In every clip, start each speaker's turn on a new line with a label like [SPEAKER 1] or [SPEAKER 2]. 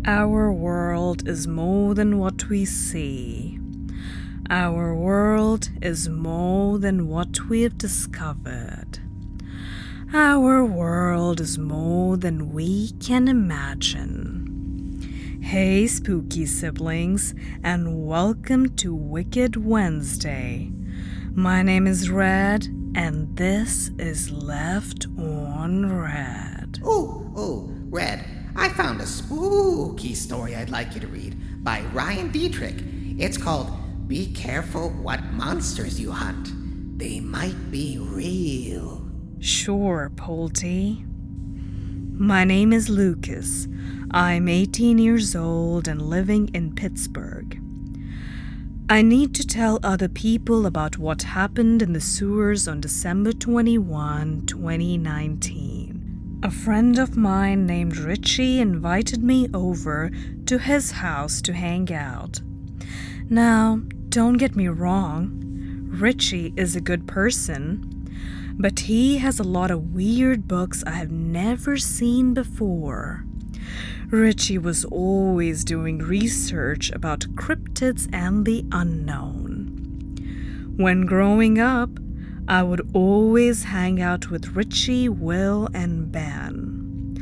[SPEAKER 1] Our world is more than what we see. Our world is more than what we have discovered. Our world is more than we can imagine. Hey, spooky siblings, and welcome to Wicked Wednesday. My name is Red, and this is Left on Red.
[SPEAKER 2] Oh, Red, I found a spooky story I'd like you to read by Ryan Deitrick. It's called Be Careful What Monsters You Hunt. They might be real.
[SPEAKER 1] Sure, Polty. My name is Lucas. I'm 18 years old and living in Pittsburgh. I need to tell other people about what happened in the sewers on December 21, 2019. A friend of mine named Richie invited me over to his house to hang out. Now, don't get me wrong, Richie is a good person, but he has a lot of weird books I have never seen before. Richie was always doing research about cryptids and the unknown. When growing up, I would always hang out with Richie, Will, and Ben.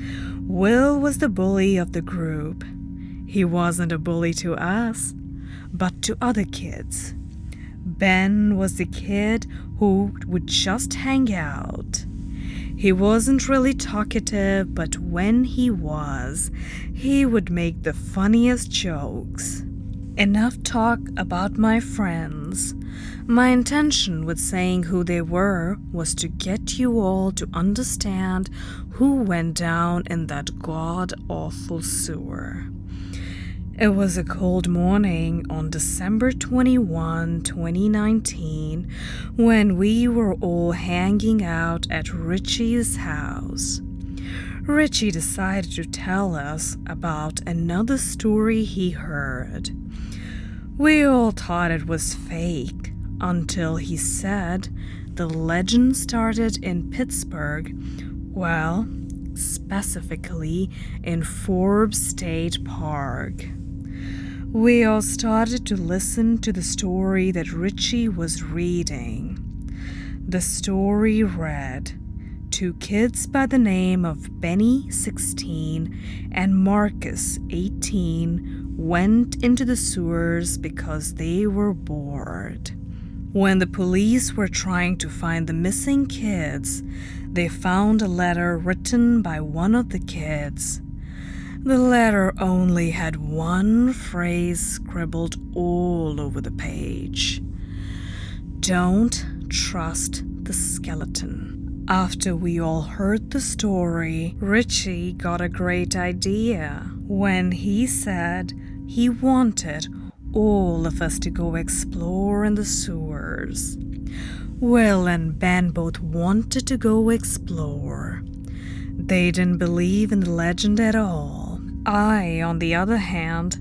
[SPEAKER 1] Will was the bully of the group. He wasn't a bully to us, but to other kids. Ben was the kid who would just hang out. He wasn't really talkative, but when he was, he would make the funniest jokes. Enough talk about my friends. My intention with saying who they were was to get you all to understand who went down in that god-awful sewer. It was a cold morning on December 21, 2019, when we were all hanging out at Richie's house. Richie decided to tell us about another story he heard. We all thought it was fake until he said the legend started in Pittsburgh, well, specifically in Forbes State Park. We all started to listen to the story that Richie was reading. The story read, 2 kids by the name of Benny, 16, and Marcus, 18, went into the sewers because they were bored. When the police were trying to find the missing kids, they found a letter written by one of the kids. The letter only had one phrase scribbled all over the page. Don't trust the skeleton. After we all heard the story, Richie got a great idea when he said he wanted all of us to go explore in the sewers. Will and Ben both wanted to go explore. They didn't believe in the legend at all. I, on the other hand,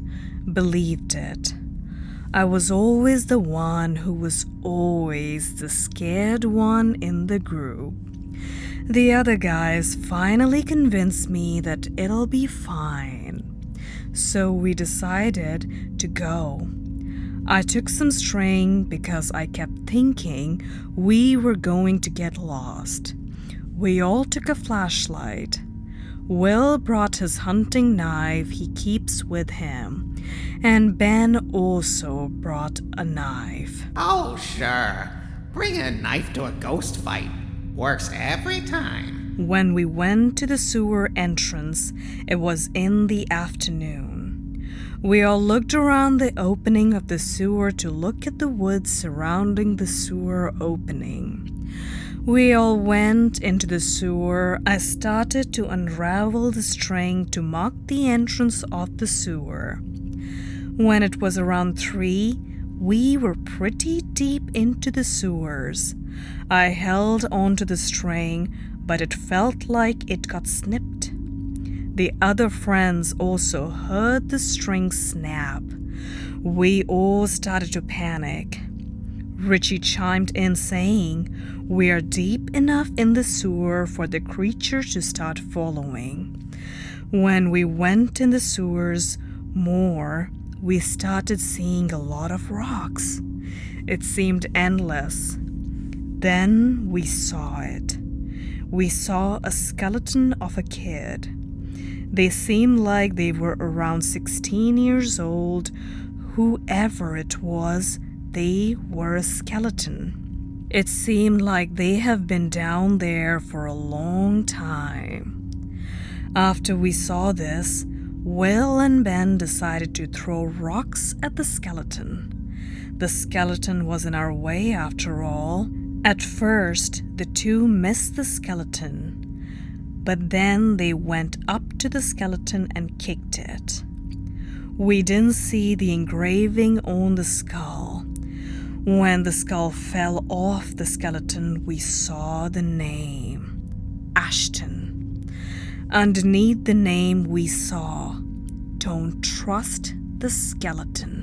[SPEAKER 1] believed it. I was always the one who was always the scared one in the group. The other guys finally convinced me that it'll be fine. So we decided to go. I took some string because I kept thinking we were going to get lost. We all took a flashlight. Will brought his hunting knife he keeps with him, and Ben also brought a knife.
[SPEAKER 2] Oh, sure. Bring a knife to a ghost fight. Works every time.
[SPEAKER 1] When we went to the sewer entrance, it was in the afternoon. We all looked around the opening of the sewer to look at the woods surrounding the sewer opening. We all went into the sewer. I started to unravel the string to mark the entrance of the sewer. When it was around 3, we were pretty deep into the sewers. I held onto the string, but it felt like it got snipped. The other friends also heard the string snap. We all started to panic. Richie chimed in saying, "We are deep enough in the sewer for the creature to start following." When we went in the sewers more, we started seeing a lot of rocks. It seemed endless. Then we saw it. We saw a skeleton of a kid. They seemed like they were around 16 years old. Whoever it was, they were a skeleton. It seemed like they have been down there for a long time. After we saw this, Will and Ben decided to throw rocks at the skeleton. The skeleton was in our way after all. At first, the two missed the skeleton, but then they went up to the skeleton and kicked it. We didn't see the engraving on the skull. When the skull fell off the skeleton, we saw the name, Ashton. Underneath the name we saw, "Don't trust the skeleton."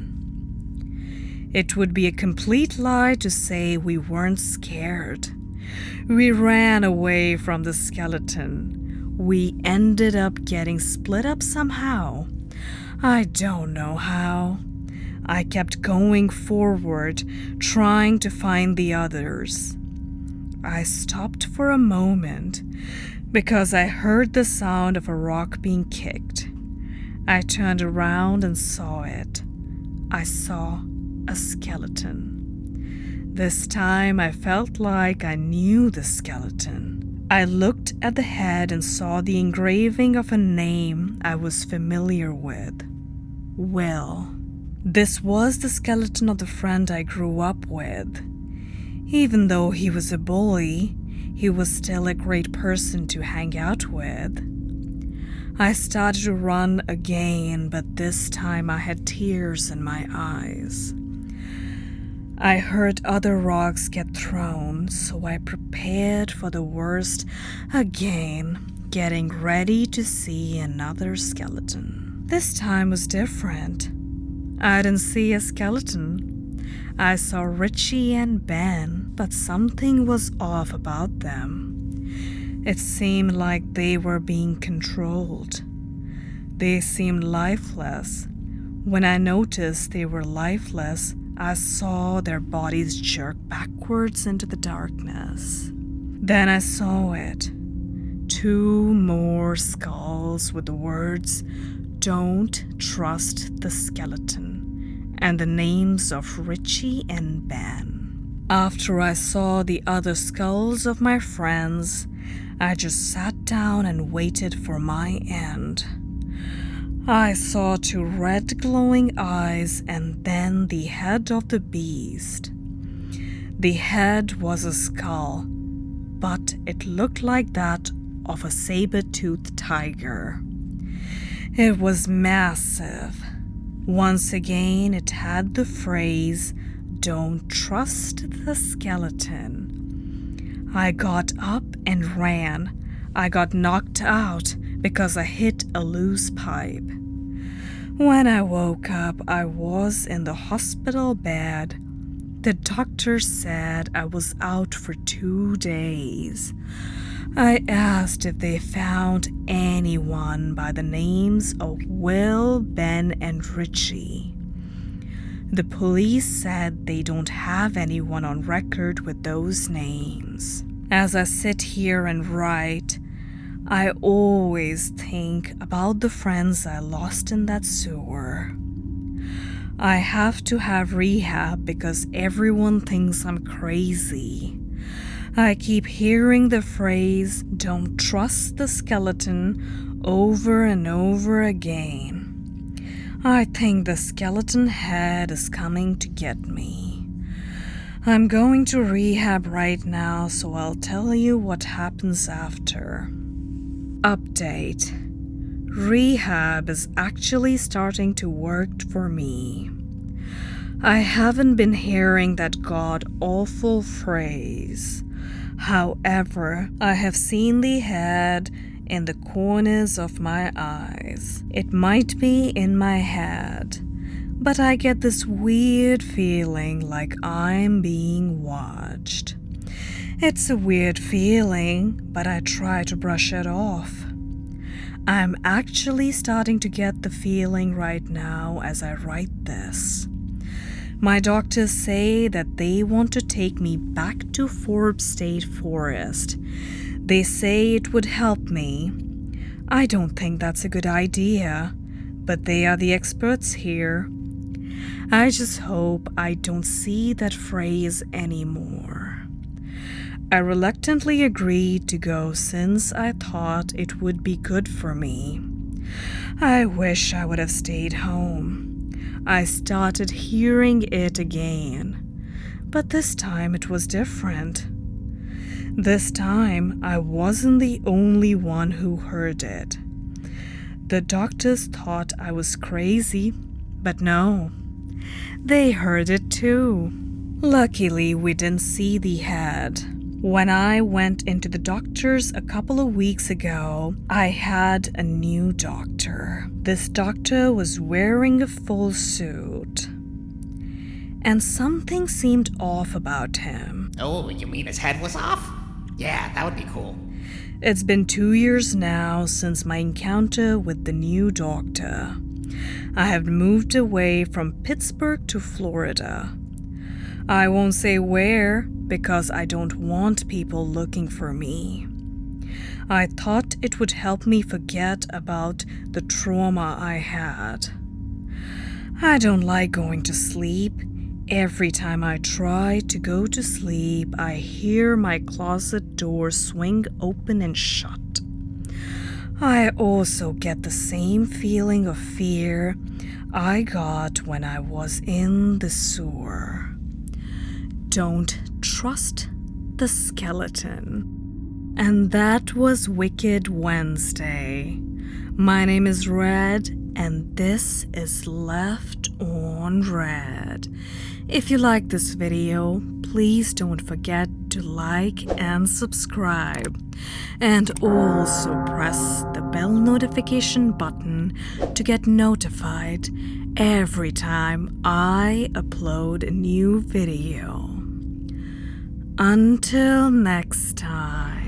[SPEAKER 1] It would be a complete lie to say we weren't scared. We ran away from the skeleton. We ended up getting split up somehow. I don't know how. I kept going forward, trying to find the others. I stopped for a moment because I heard the sound of a rock being kicked. I turned around and saw it. I saw a skeleton. This time I felt like I knew the skeleton. I looked at the head and saw the engraving of a name I was familiar with. Will. This was the skeleton of the friend I grew up with. Even though he was a bully, he was still a great person to hang out with. I started to run again, but this time I had tears in my eyes. I heard other rocks get thrown, so I prepared for the worst again, getting ready to see another skeleton. This time was different. I didn't see a skeleton. I saw Richie and Ben, but something was off about them. It seemed like they were being controlled. They seemed lifeless. When I noticed they were lifeless, I saw their bodies jerk backwards into the darkness. Then I saw it. 2 more skulls with the words, "Don't trust the skeleton," and the names of Richie and Ben. After I saw the other skulls of my friends, I just sat down and waited for my end. I saw 2 red glowing eyes and then the head of the beast. The head was a skull, but it looked like that of a saber-toothed tiger. It was massive. Once again, it had the phrase, "Don't trust the skeleton." I got up and ran. I got knocked out because I hit a loose pipe. When I woke up, I was in the hospital bed. The doctor said I was out for 2 days. I asked if they found anyone by the names of Will, Ben, and Richie. The police said they don't have anyone on record with those names. As I sit here and write, I always think about the friends I lost in that sewer. I have to have rehab because everyone thinks I'm crazy. I keep hearing the phrase, "Don't trust the skeleton," over and over again. I think the skeleton head is coming to get me. I'm going to rehab right now, so I'll tell you what happens after. Update. Rehab is actually starting to work for me. I haven't been hearing that god-awful phrase. However, I have seen the head in the corners of my eyes. It might be in my head, but I get this weird feeling like I'm being watched. It's a weird feeling, but I try to brush it off. I'm actually starting to get the feeling right now as I write this. My doctors say that they want to take me back to Forbes State Forest. They say it would help me. I don't think that's a good idea, but they are the experts here. I just hope I don't see that phrase anymore. I reluctantly agreed to go since I thought it would be good for me. I wish I would have stayed home. I started hearing it again, but this time it was different. This time I wasn't the only one who heard it. The doctors thought I was crazy, but no, they heard it too. Luckily, we didn't see the head. When I went into the doctor's a couple of weeks ago, I had a new doctor. This doctor was wearing a full suit, and something seemed off about him.
[SPEAKER 2] Oh, you mean his head was off? Yeah, that would be cool.
[SPEAKER 1] It's been 2 years now since my encounter with the new doctor. I have moved away from Pittsburgh to Florida. I won't say where because I don't want people looking for me. I thought it would help me forget about the trauma I had. I don't like going to sleep. Every time I try to go to sleep, I hear my closet door swing open and shut. I also get the same feeling of fear I got when I was in the sewer. Don't trust the skeleton. And that was Wicked Wednesday. My name is Red, and this is Left on Red. If you like this video, please don't forget to like and subscribe. And also press the bell notification button to get notified every time I upload a new video. Until next time.